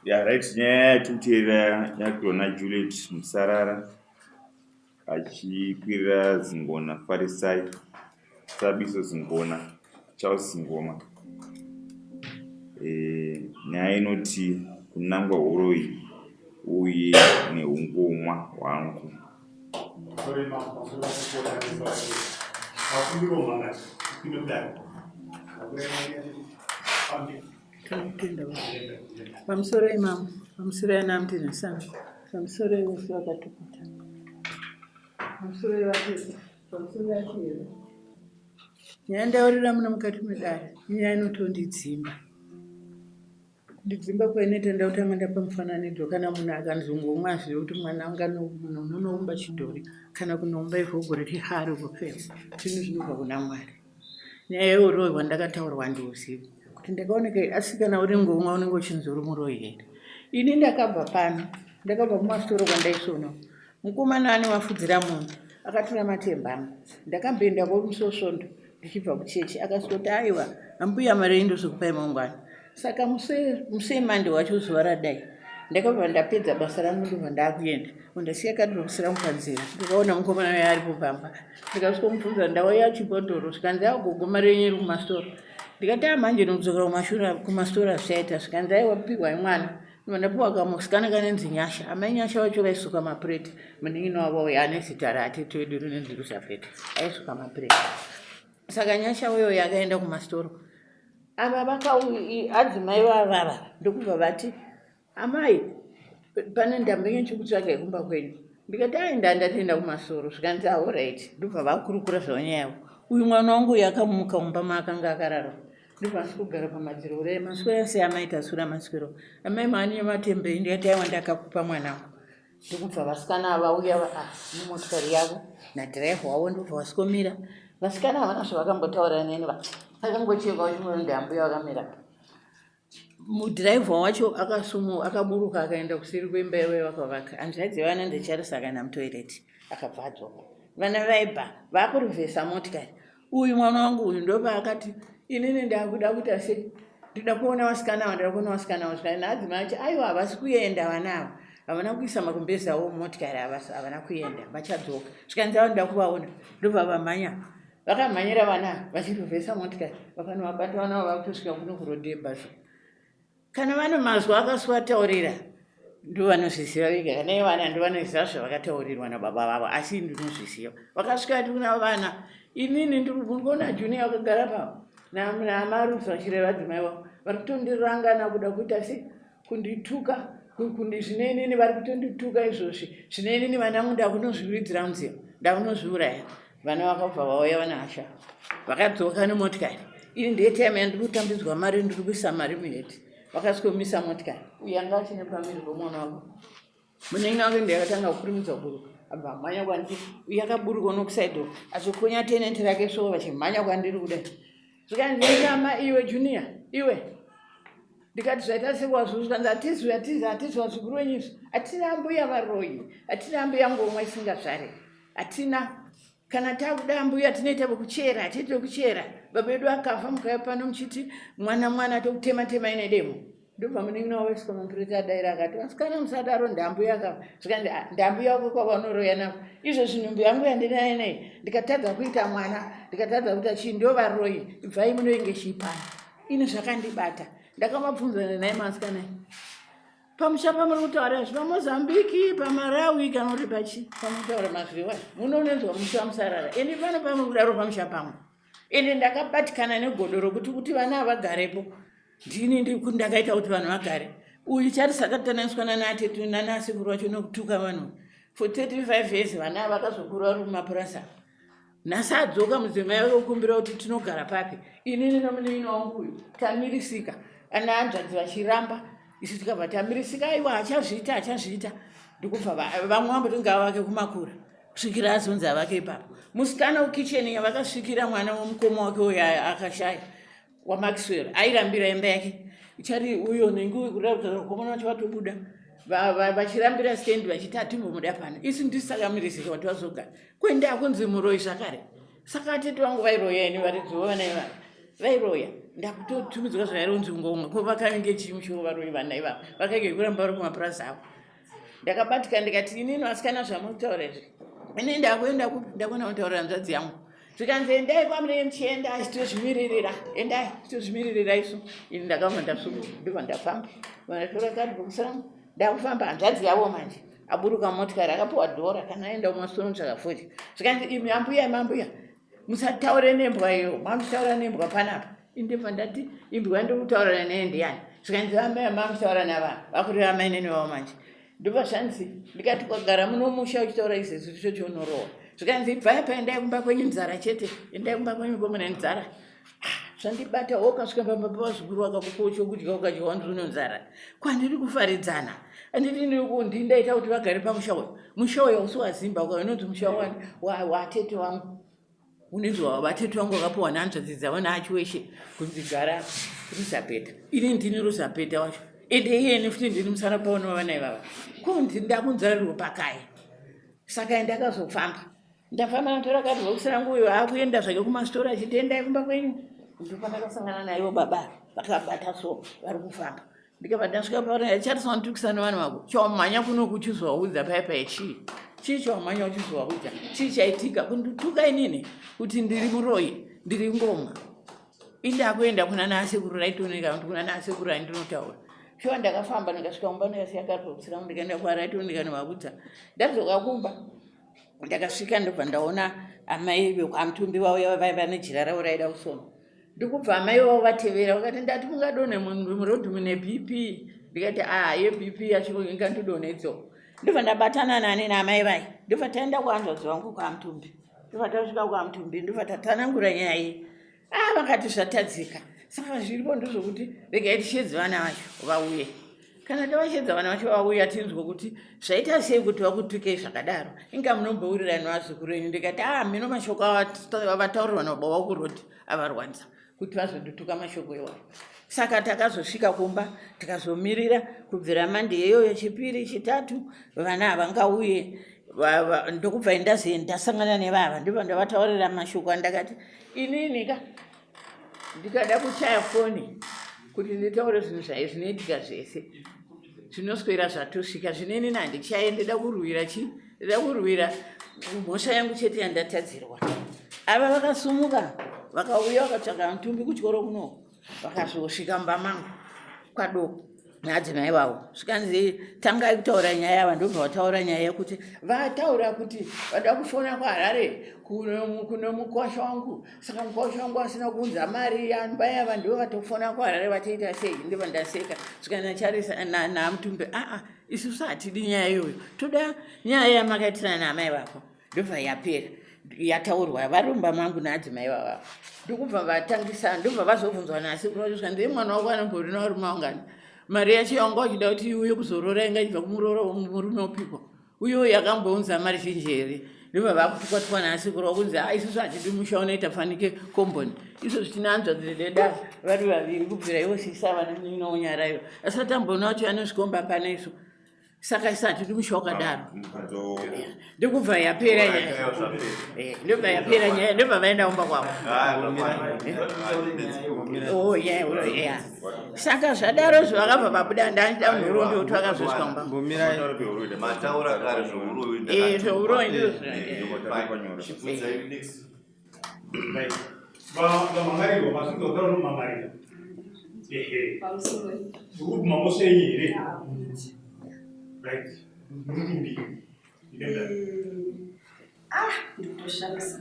right, nyaya yatutera yakurona Juliet Musarara achikwira Zingona Farisai Sabiso Zingona Charles Ngoma. Nyaya inoti kunangwa uroi uye neungomwa hwangu. Pamusoro imam, pamusoro yanamtini sana, pamusoro iwesi wakatukuta, pamusoro iwatisi, pamusoro yachiyero. Nyaya ndaurira muno mukati medare, nyaya inotondidzimba. Ndidzimba kwainoita ndautanga ndapa mufananidzo kana munhu akanzongomwa zviyo kuti mwana munhu unoumba chidhori kana kunomba ivhogo riti hari kufema zvinhu zvinobva kuna Mwari. Nyaya yeuroi hwandakataurwa ndiuzivi kuti ndakaoneka asikana uri ngomwa unenge uchinzi uri muroi here. Ini ndakabva pano, ndakabva kumasitoro kwandaisona mukomana ane wafudzira munhu akatora matemba angu ndakamboenda kumusosvondo ndichibva kuchechi akasoti aiwa ambuya mari indozokupai mangwana. Saka musemande wacho zuva radai ndakabva ndapedza basa rangu ndobva ndakuenda ndasiya kadhirokisi rangu panzira ndikaona mukomana waye aripo pamba ndikasvikomubvunza ndauya chibhodhoro zvikanzi agogo mari yenyu iri kumasitoro ndikati manje ndinodzokera kumasitoro zvichaita zvikanzi aiwapihwa imwana ndapiwa kamusikana kanenzi Nyasha. Amai Nyasha wacho vaisuka mapureti munin'ina wavo ane zita raatete wedu rinonzi Rusafeta aisuka mapureti. Saka Nyasha uyo akaenda kumasitoro ava adzimai vavava ndokubva vati amai pane ndambenye chikutsvaga yekumba kwenyu. Ndikati aenda ndatenda kumasoro zvikanzi alright ndobva vakurukura zvanyaya yavo. Uyu mwana wangu yakamuka mumba maakanga akarara ndobva asi kugara pamadziro ure maswero ese amai tasura maswero amai maani yematembe ndikati aiwa ndakakupa mwana wangu. Ndokubva vasikana vauya nemotikari yavo nadhiraivha wavo ndobva vasikomira. Vasikana havana zvavakambotaura neni akangocheka uchimwe ndambuya wakamira. Mudhiraivha wacho akaburuka akaenda kuseri kwemba iwe vakavaka. Hanzvadzi vana ndicharisa kana mutoireti akabva adzoka. Vana vaibva vakurivhesa motikari. Uyu mwana wangu uyu ndopa akati inini ndakuda kuita sei ndida kuona vasikana vandira kuona vasikana vasvika naadzimai acho aiwa havasi kuenda vana ava havana kuisa makumbezi avo motikari havana kuenda vachadzoka zvikanzi avo ndida kuvaona ndobva vamhanya vakamhanyira vana vachirivhesa motikari vakanovabata vana avo vakutosvika kuno kurodhebhazo. Kana vane mazwi akasivataurira ndovanozviziva vega kana ivana ndovanoziva zvavakataurirwa nababa vavo asi ndinozviziva. Vakasvika vati kuna vana inini ndikuona Junior vakagara pavo namarusi vachireva vadzimai vavo vari kutondirangana kuda kuita sei kundituka zvinenini vari kutondituka izvozvi zvinenini vana mu ndakunozviridzira munzira ndakunozviuraya. Vana vakabva vauya vana Hasha vakadzoka nemotikari. Ini ndetime yandiri kutambidzwa mari ndiri kuisa mari muheti. Vakasikomisa motikari uye anga achine pamiri pomwana wavo munin'ina wake ndiyakatanga kukurumidza kuburuka abva mhanya kwandiri uye akaburuka nokusaidho achikonya teneti rake so vachimhanya kwandiri kudai. Zvikanzi ama iwe Junior iwe ndikati zvaita sekwazvo zvikanzi hatizwa zvikuru wenyizvo hatina ambuya varoi hatina ambuya ngomwa isingazvare hatina kana takuda ambuya tinoita vekuchera hatiite kuchera baba vedu akafa mukauya pano muchiti mwana tokutema ine demo. Ndobva munin'ina wavesika mupureti adaira akati vasikana musadaro ndambuya akafa. Zvikanzi ndambuya wako kwavaunoroya navo izvozvi nhumbu yangu yandinayo nei ndikatadza kuita mwana ndikatadza kuita chii ndovaroi bvai munoinge chipana. Ini zvakandibata ndakamabvunzana naye masikana pamusha pamuri kutaura zvipamozambiki pamarawi kana kuti pachi pamutaura mazviwa munonenzwa musha Musarara ende pano pamuri kudaro pamusha pamwe ende ndakabatikana negodoro kuti vana havagarepo ndini ndakaita kuti vanhu vagare. Uyu charisi akatananiswana naatete nanasekuru vacho nokutuka vanhu for 35 years vana vakazokura vari kumapurasa. Nhasi adzoka mudzimai vekukumbira kuti tinogara papi inini nomunin'ina wangu uyu tamirisika ana hanzvadzi vachiramba isu tikabva tamirisika aiwa achazviita ndikubva vamwe vamboti ngavake kumakura kusvikira azonzi avake ipapo. Musikana wekicheni yavakasvikira mwana womukoma wake uyo akashaya waMaxwell airambira imba yake ichari uyo nenguwe kuda kuti mukomana wacho vatobuda vachirambira stendi vachiti hatimbomuda pano isi ndisakamirisika kuti vazogara kwenda kunzi muroi zvakare. Saka atete vangu vairoya ini varidzivo vana ivana vairoya ndakutotumidzwa zvaironzi ngomwe ko vakange chimusho varume vana ivavo vakage kuramba vari kumapurazi avo. Ndakabatika ndikati inini vasikana zvamutaura izvi ini ndakuenda ndakona kutaurira hanzvadzi yangu zvikanzi endai kwamune muchienda achitozvimiririra endai achitozvimiririra isu ini ndakabva ndasumuka ndibva ndafamba vanashora kadi bokusarangu ndakufamba hanzvadzi yavo manje aburuka motikari akapiwa dhora kana aenda kumasoro mutsvakafuti zvikanzi imi mambuya musataure nembwa iyo mamutaura nembwa panapa indibva ndati imbwa ndikutaura naye ndiyani zvikanzi amai mamutaura navanhu vakuri amai neni vavo manje ndibva zvanzi ndikati kwagara munomusha uchitaura izvezvi chochonorowa zvikanzi bvai paendai kumba kwenyu nzara chete endai kumba kwenyu komune nzara zvandibata wakasvika pamba zvikuru wakakupawo chokudya ukadyiwa ndino nzara kwandiri kufaridzana anditi ndaita kuti vagare pamusha uyu musha uyu hausi wazimba unonzi musha watete wangu unonzi vatete vangu vakapiwa nehanzvadzi dzavo naachi weshe kunzi gara rusapeta ini ndini rusapeta wacho ende iyeni futi ndiri musana paona vavana ivava kunzi ndakunzariro pakai saka ndakazofamba ndafamba natora kati vokusirangu uyo akuenda zvake kumastora achiti endai kumba kwenyu ndopandakasangana naivo baba vakabata so vari kufamba ndikabva ndasvika paona chatisanditukisa nevanhu vako chaumhanya kuno kuchizwaudza paipai chii chaumhanya uchizovaudza chii chaitika kundituka inini kuti ndiri muroyi ndiri ngomwa indakuenda kuna naasekuru raitoneka kuna naasekuru andinotaura shuwa ndakafamba ndikasvika mumba ndikasiya kari pokusirangu ndikaenda kwaraitoneka nevaudza ndadzoka kumba ndakasvika ndobva ndaona amai vekwamutumbi vauya vaiva nejira ravo raida kusoma ndikubva amai vavo vatevera vakati ndati mungadone murodhi mune bp ndikati yebp yacho ingandidonetso ndobva ndabatana nani naamai vai ndobva taenda kuhanzvadzi vangu kwamutumbi ndobva tasvika kwamutumbi ndobva tatanangura nyaya iyi vakati zvatadzika saka zviripo ndozvokuti regai tishedze vana vacho vauye kana tavashedza vana vacho vauya tinzwa kuti zvaita sei kuti vakutukei zvakadaro inga munombowirirani vazukuru enyu ndikati mino mashoko avataurirwa nababa vakuroti avarwadza kuti vazondotuka mashoko iwayo saka takazosvika kumba tikazomirira kubvira mande iyoyo chipiri chitatu vana havangauye ndokubva ndasangana nevava ndibva ndavataurira mashoko andakati ininika ndikada kuchaya foni kuti nditaure zvinhu zvinoitika zvese zvinoswera zvatosvika zvineni handichaye ndida kurwira mhosva yangu chete yandatadzirwa ava vakasumuka vakauya vakatsvaga mutumbi kutyoro kuno vakazosvika mumba mangu kwadoko neadzimai vavo zvikanzi tangai kutaura nyaya yava ndobva vataura nyaya yekuti vataura kuti vada kufona kuharare kuno mukosha wangu saka mukosha wangu asina kuunza mari ambai ava ndivo vatofona kuharare vatoita sei ndibva ndaseka zvikanzi charisa namutumbi isusu hatidi nyaya iyoyo toda nyaya yamakaitirana naamai vako ndobva yapera yataurwa varumba mangu neadzimai vavavo ndokubva vatangisa ndobva vazobvunzwa nasekuru vacho zvikanzi mwana wako anomborina vari maungano mari yacho yangu achida kuti iuye kuzorora inga chibva kumuroro murume upikwa uyo yakambounza mari zhinji here ndobva vakutukwa nasekuru vakunzi isusu hatidi musha unoita fanike komboni izvo zvitinanzwa deda vari vaviri kubvira ivo sisa vana ninounyarayo asi atamboona kuti anozvikomba pana isu saka isati ndimusha wakadaro ndokubva yapera nyaya ndobva yapera nyaya ndobva vaenda kumba kwavo saka zvadaro zvavakabva vabuda ndandida nhoroondo kuti vakazosvika kumba zvouroyi Right. Ndikutoshamisa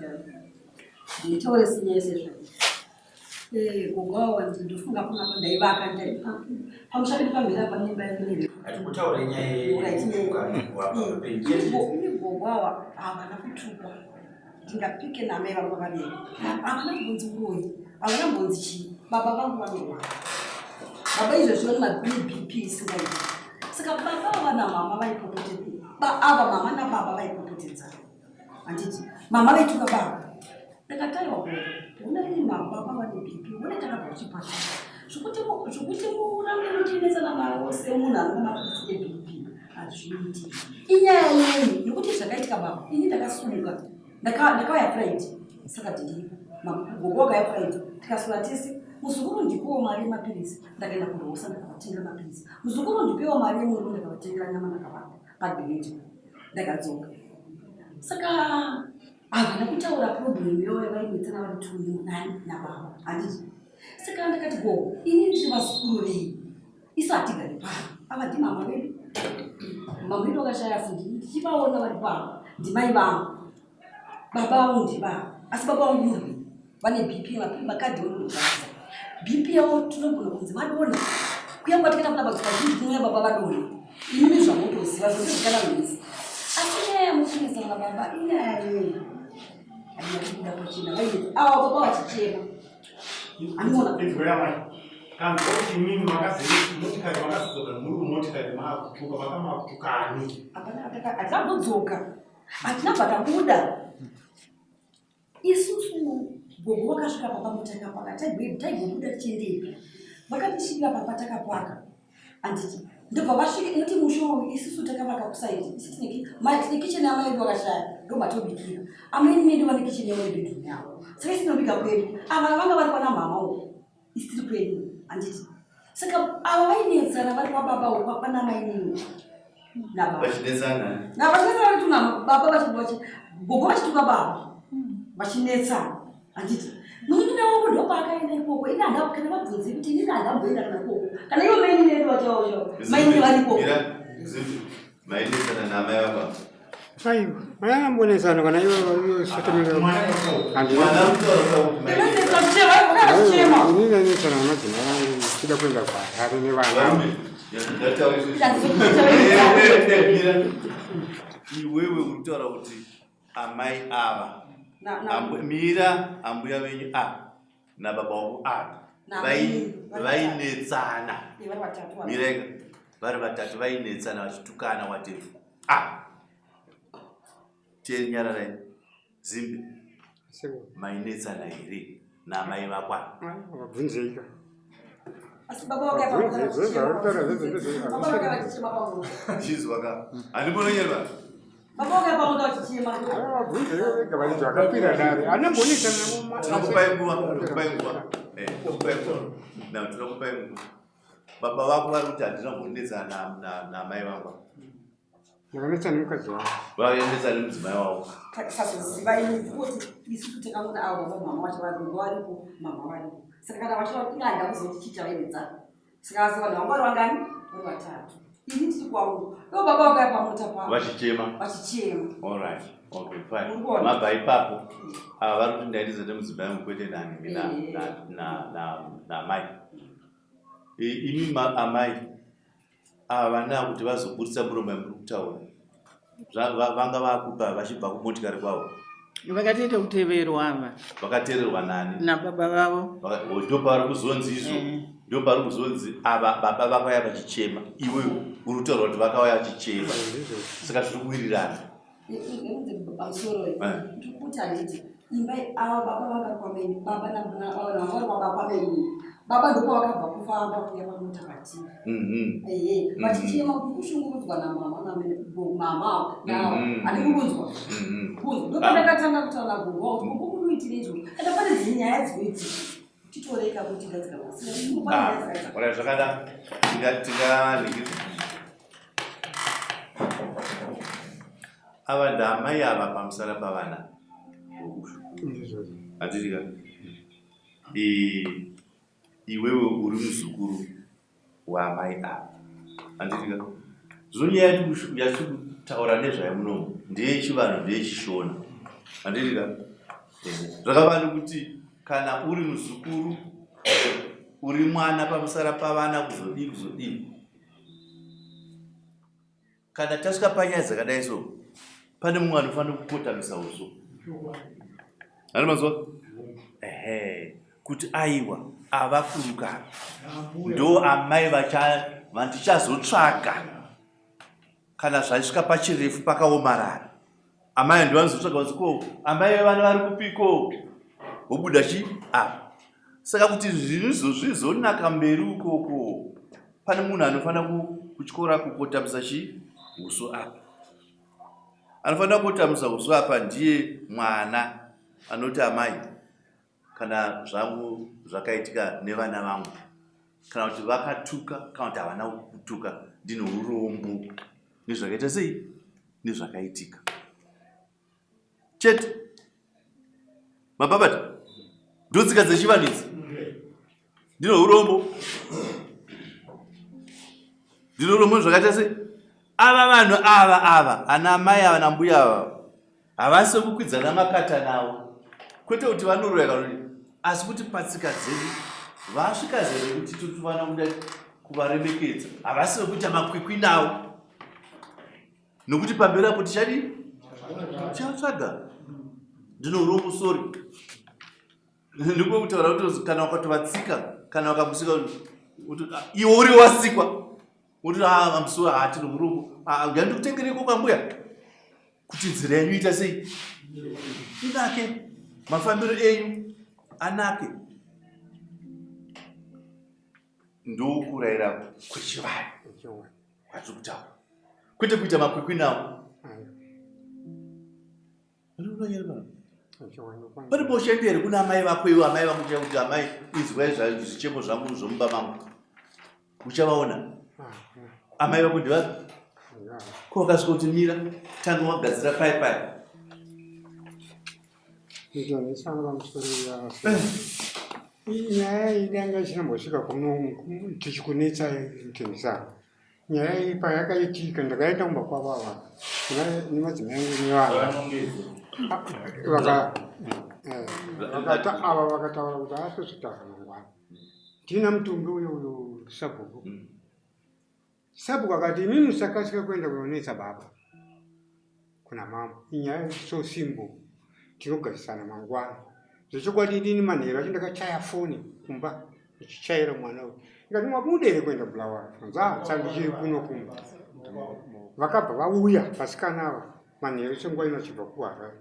nditaure sinyese kugawa ndofunga kuna kwenda ivaka ndari pamushandi pamira panemba yenene atikutaura nyaya kugawa avana kutupa ndingapike namai vangu vaviri avana kubvunzi uroyi avana mbunzi chii baba vangu vanorwara baba izvo zvino bp isingaiti saka baba vana mama vaipopotedza ava mama nababa vaipopotedzana handiti mama vaituka baba ndakataiwa kuti unai mababa vane bp une takabva kuchipatara zvokuti murambe muchiendesana mavo semunhu anova mapilisi ebp hazviiti inyaya yei nokuti zvakaitika baba ini ndakasumuka ndakauya friday saka tiri gogo wakauya friday tikasura tisi muzukuru ndipiwo mari yemapirizi ndakaenda kundosa ndakavatengera mapirizi muzukuru ndipiwo mari yemuriwo ndakavatengera nyama ndakavata pagireti ndakadzoka saka havana kutaura problem yavo yavainetsana vari tunani nababa handiti saka ndakati go ini ndiri vazukuru vei isu hatigari pano ava ndimama vedu mama vedu vakashaya fundi ndichivaona vari pano ndimai vangu baba vangu ndivavo asi baba vangu murwi vane bp makadhi vanondoasa bp yavo tinogona kunzi vadona kuyangwa tikaenda kuna baba zvazhinji tinoya baba vadona inini zvamotoziva zvotikana misi asi nyaya yamuchinesana baba inyaya yei ainakuda kuchina ava baba vachichema andiona kanzoti mimi makazeri motikari makazodzoka muri motikari makutuka makamakutukani hatina kudzoka hatina bvatabuda isusu gogo vakasvika papamotakapaka taigobuda tichiendepi vakatisvikira papatakapaka anditi ndobva vasvika inoti musho isusu takavaka kusaiti isi tine kicheni yamai vedu vakashaya ndo matobikira amweni medu vane kicheni yamai bedroom yavo saka isinobika kwedu ava vanga vari kwana mamawo isitiri kwedu anditi saka ava vainetsana vari kwababa pana mainini vachinetsana vari tuna baba gogo vachituka baba vachinetsana anditi munini wako ndopaakaenda ikoko ini kana vabvunzi kuti inini handamboenda kana ikoko kana ivo maini nedu vachaocho maini vari ikoko mainetsana namai vapa aiwa mayangambonetsana kana ivo sotomeainenetsana namadzina angu chida kuenda kwatare nevana iwewe uri kutaura kuti amai ava mira ambuya venyu ava nababa vako ava vainetsana mireka vari vatatu vainetsana vachitukana whatever tieni nyararai zimbe mainetsana here namai vakwana vabvunzeika chizwaka handimbonoyerwa vakapira dare tinokupai nguva tinokupai nguva baba vako vari kuti handinambonetsana namai vako ndakanetsana nemukadzi wavo vaendesa nemudzimai wavo sazoziva ini kuti isusu takaona avo vamama vacho vagogo varipo mama varipo saka kana vachava inganda kuzoti chicha vainetsana saka asi vanhu vangu vari vangani vari vatatu ini tiri kwangu ivo baba vakaya pamota pavo vachichema alright okay fine mabva ipapo ava vari kuti ndaendesa nemudzimai wangu kwete nani namai imi amai ava vana kuti vazoburisa muromo yamuri kutaura vanga vakupa vachibva kumotikari kwavo vakatoita kuteverwa ava vakateererwa nani nababa vavo ndopavari kuzonzi izvo ndopari kuzonzi ava baba vakauya vachichema iwe uri kutaura kuti vakauya vachichema saka zviri kuwirirana pamusoro kuti handiti imbai ava baba vakakwameni baba navari kwababa kwameni baba ndopa vakabva kufamba kuya pamota patiri vachichema kuti kushungurudzwa namama handi kurunzwa ndopandakatanga kutaura gogo kuti gogo munoitire izvo kana pane dzine nyaya dzinoiti titoreka kuti gadzira zvakada tinganingira ava ndamai ava pamusana pavana handitika iwewe uri muzukuru wamai ava handitika zvonyaya yatiri kutaura nezvayo munomu ndeyechivanhu ndeyechishona handitika zvakavani kuti kana uri muzukuru uri mwana pamusara pavana kuzodii kana tasvika panyaya dzakadai so pane mumwe anofanira kukotamisa uso hani mazuva kuti aiwa ava kurukana ndo amai vandichazotsvaga kana zvasvika pachirefu pakaomarara amai ndo vanozotsvaga vanzi ko amai vevana vari kupiko vobuda chi apa saka kuti zvinhu zvizonaka mberi ukoko pane munhu anofanira kuchikora kukotamisa chi uso apa anofanira kukotamisa uso apa ndiye mwana anoti amai kana zvangu zvakaitika nevana vangu, kana kuti vakatuka kana kuti havana kutuka, ndine urombo nezvakaita sei nezvakaitika chete. Mabhabata ndotsika dzechivanhu idzi, ndine urombo zvakaita sei. Ava vanhu ava ana mai ava nambuya ava havasi kukwidzana makata navo, kwete kuti vanoroyaka, asi kuti patsika dzedu vasvika zere kuti totuvana kuda kuvaremekedza, havasi vekuita makwikwi navo, nokuti pamberi apo tichadi tichatsvaga. Ndine urombo sori, ndiko kutaura kuti kana ukatovatsika, kana wakamusika iwe uri wasikwa uti amusuwa hatino murombo ngandikutengereko kwambuya kuti nzira yenyu ita sei inake, mafambiro enyu anake. Ndokurayira kwechivanhu kwatiri kutaura, kwete kuita makwikwi nawo. Pane poshendere kuna amai vako iwo, amai vamucha kuti amai izwai zvichemo zvangu zvomumba mangu, uchavaona amai vako ndiva ko wakasvika kuti mira tanga wagadzira pai nyaya idanga ichinombosvika kuno tichikunetsa tenisa. Nyaya iyi payakaitika ndakaenda kumba kwavava nemadzimai angu nevana ava vakataura kuti asozvitaura mangwana. Ndina mutumbi uyo sabhuku. Sabhuku akati imimi musakasika kuenda kunonetsa baba kuna mama, inyaya so simple, tinogarisana mangwana. Zvechokwadi dini manheru acho ndakachaya foni kumba ichichaira mwana uyu ikati mwabude kuenda Bulawayo sandichiri kuno kumba. Vakabva vauya vasikana ava manheru chenguva inachibva kuHarare,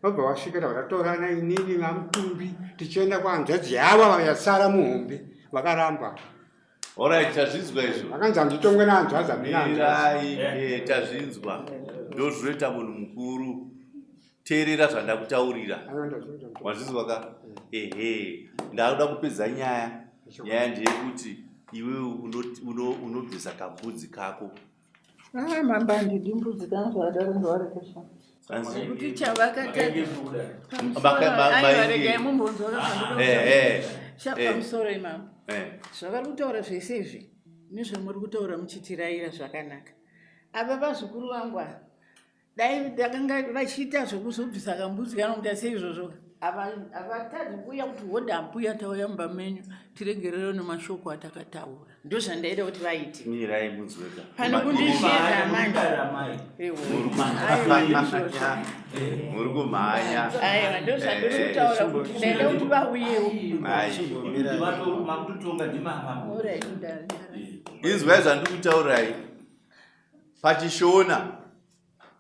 vabva vasvika vatatorana inini vamutumbi tichienda kuhanzvadzi yavo yasara muhombe, vakaramba. Alright, tazvinzwa izvo. Vakanzi handitongwe nahanzvadzi mirai, tazvinzwa. Ndozvinoita munhu mukuru. Teerera zvandakutaurira. Wazvizwa ka? Ehe, ndakuda kupedza nyaya. Nyaya ndeyekuti iwe unobvisa kabvudzi kako. Mambandi dimbudzi kangu zvadarondowarekesha. Kuti chavakataka aivarega mumbonzo wakafandira pamusoro imamo. Zvavari kutaura zvese izvi nezvamuri kutaura muchitiraira zvakanaka. Ava vazukuru vangu dai ndakanga vachiita zvokuzobvisa kambudzi kanomuta seizvozvo avatadzi kuuya kuti hodha mbuya tauya mumba menyu tiregerero nemashoko atakataura. Ndo zvandaida kuti vaite. Mirai munzweka. Pane kundizviedza manje. Muri kumhanya. Aiwa, ndo zvandiri kutaura kuti ndaida kuti vauyewo. Inzwai zvandiri kutaurai. Pachishona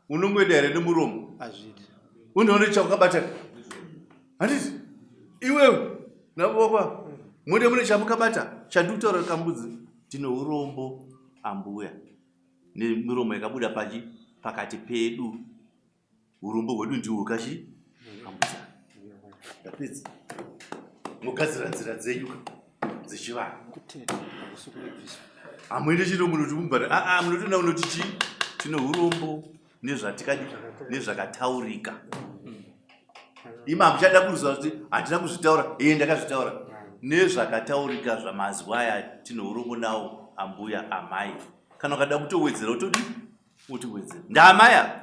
unongoenda here nemuromo. Unoona chakabata. Handiti iwewe nabokwa mwode mune chamukabata chandikutaura kambudzi tine urombo ambuya nemiromo yakabuda pakati pedu. Urombo hwedu ndihwo kachi kambudzi. Ndapedza mugadzira nzira dzenyu dzechivanhu. Amwende chino munoti mumbara munotona unoti tine urombo nezvatikadi nezvakataurika. Ima muchada kuziva kuti handina kuzvitaura, ndakazvitaura. Nezvakataurika zvamazuva aya tine urombo nawo ambuya amai. Kana ukada kutowedzera utodi utiwedzera. Ndamaya.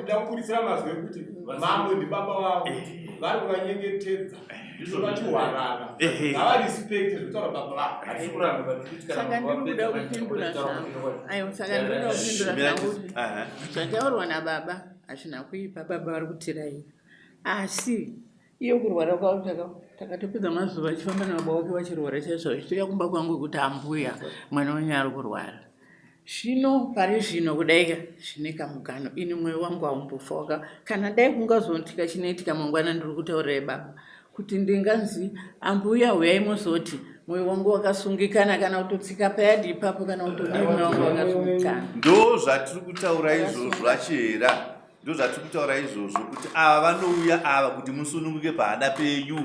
ndakukurisira mazwi ekuti mamwe ndibaba wavo vari kuvanyengetedza vachiwarana havarespecte zvitaura baba vavo. Saka ndiri kuda kupindura zvangu. Saka ndiri kuda kupindura zvangu. Zvataurwa nababa hazvina kuipa, baba vari kutiraira. Asi iyo kurwara kwavo takatopedza mazuva achifamba nababa wake vachirwara chaizvo. Achiuya kumba kwangu kuti ambuya mwana wenyu ari kurwara. Zvino pari zvino kudaika zvine kamugano ini mwoyo wangu haumbofoka kana dai kungazontika chinoitika mangwana ndiri kutaurirai baba kuti ndinganzi ambuya uyai muzoti mwoyo wangu wakasungikana kana kutotsika payadi ipapo kana kutodii mwoyo wangu wakasungikana. Ndo zvatiri kutaura izvozvo achera, ndo zvatiri kutaura izvozvo kuti ava vanouya ava kuti musununguke pahada penyu.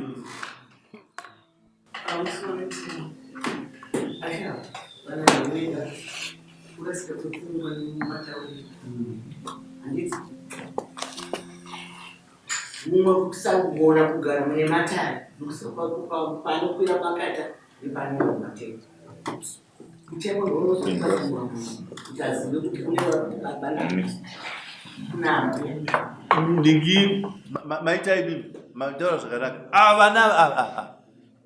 Mumwe kusangona kugara mune matari panokwira pakata nepano matete mutemo ndonozoaaa kuti azive kuti kune vabana Ndingi maitai mataura zvakanaka avana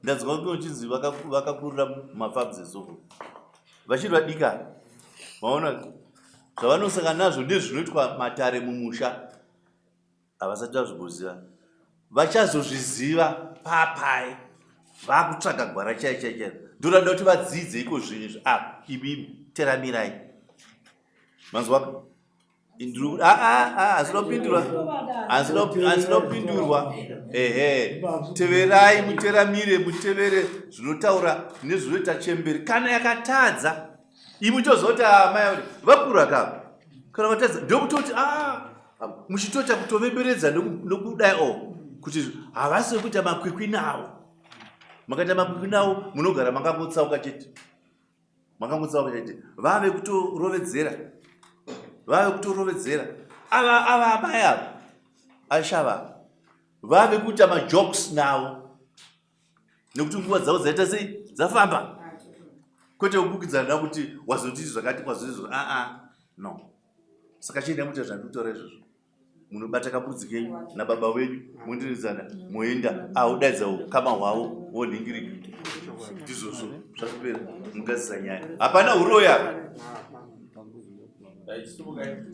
ndazwa kuti uchinzi vakakurira mafabs ezoko vachiri vadika vaona zvavanosangana nazvo ndezvinoitwa matare mumusha havasati vazvimboziva vachazozviziva papai vakutsvaga gwara chaichaichaa ndorada kuti vadzidze iko zvinhu izvo ibi teramirai manzwaka hazinopindurwa teverai muteramire mutevere zvinotaura nezvinoita chemberi kana yakatadza imi muchozoti mai vapura kava kana vatadza ndokutoti muchitoita kutovemberedza nokudai kuti havasi kuita makwikwi nawo makaita makwikwi nawo munogara makangotsauka chete vave kutorovedzera ava amai ava ashava vave kuita majokes nawo nekuti nguva dzavo dzaita sei dzafamba kwete kukukidzana kuti wazoti zvakati wazoti no saka chienda muita zvandikutaura izvozvo munobata kabudzi kenyu nababa wenyu mondiridzana moenda udaidza ukama hwavo wonhingirika ndizvozvo zvakupera mugadzisa nyaya hapana uroya Sumugai.